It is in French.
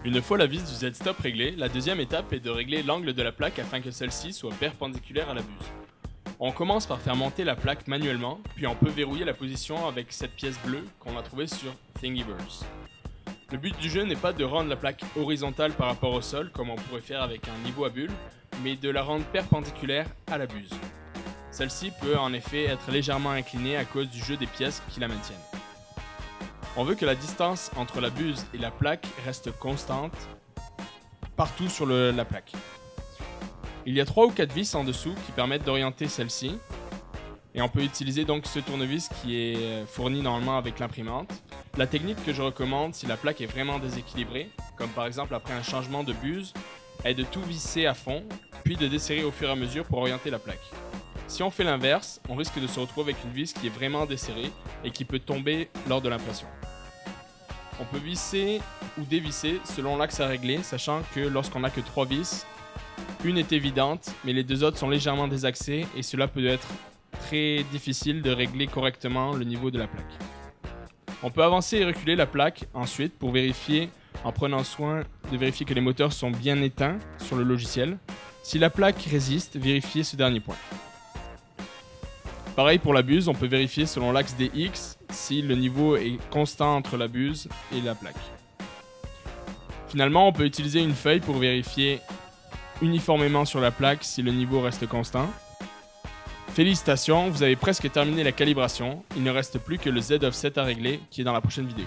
Une fois la vis du Z-stop réglée, la deuxième étape est de régler l'angle de la plaque afin que celle-ci soit perpendiculaire à la buse. On commence par faire monter la plaque manuellement, puis on peut verrouiller la position avec cette pièce bleue qu'on a trouvée sur Thingiverse. Le but du jeu n'est pas de rendre la plaque horizontale par rapport au sol comme on pourrait faire avec un niveau à bulle, mais de la rendre perpendiculaire à la buse. Celle-ci peut en effet être légèrement inclinée à cause du jeu des pièces qui la maintiennent. On veut que la distance entre la buse et la plaque reste constante partout sur la plaque. Il y a 3 ou 4 vis en dessous qui permettent d'orienter celle-ci. Et on peut utiliser donc ce tournevis qui est fourni normalement avec l'imprimante. La technique que je recommande si la plaque est vraiment déséquilibrée, comme par exemple après un changement de buse, est de tout visser à fond, puis de desserrer au fur et à mesure pour orienter la plaque. Si on fait l'inverse, on risque de se retrouver avec une vis qui est vraiment desserrée et qui peut tomber lors de l'impression. On peut visser ou dévisser selon l'axe à régler, sachant que lorsqu'on n'a que 3 vis, une est évidente, mais les 2 autres sont légèrement désaxées et cela peut être très difficile de régler correctement le niveau de la plaque. On peut avancer et reculer la plaque ensuite pour vérifier, en prenant soin de vérifier que les moteurs sont bien éteints sur le logiciel. Si la plaque résiste, vérifiez ce dernier point. Pareil pour la buse, on peut vérifier selon l'axe des X si le niveau est constant entre la buse et la plaque. Finalement, on peut utiliser une feuille pour vérifier uniformément sur la plaque si le niveau reste constant. Félicitations, vous avez presque terminé la calibration, il ne reste plus que le Z offset à régler qui est dans la prochaine vidéo.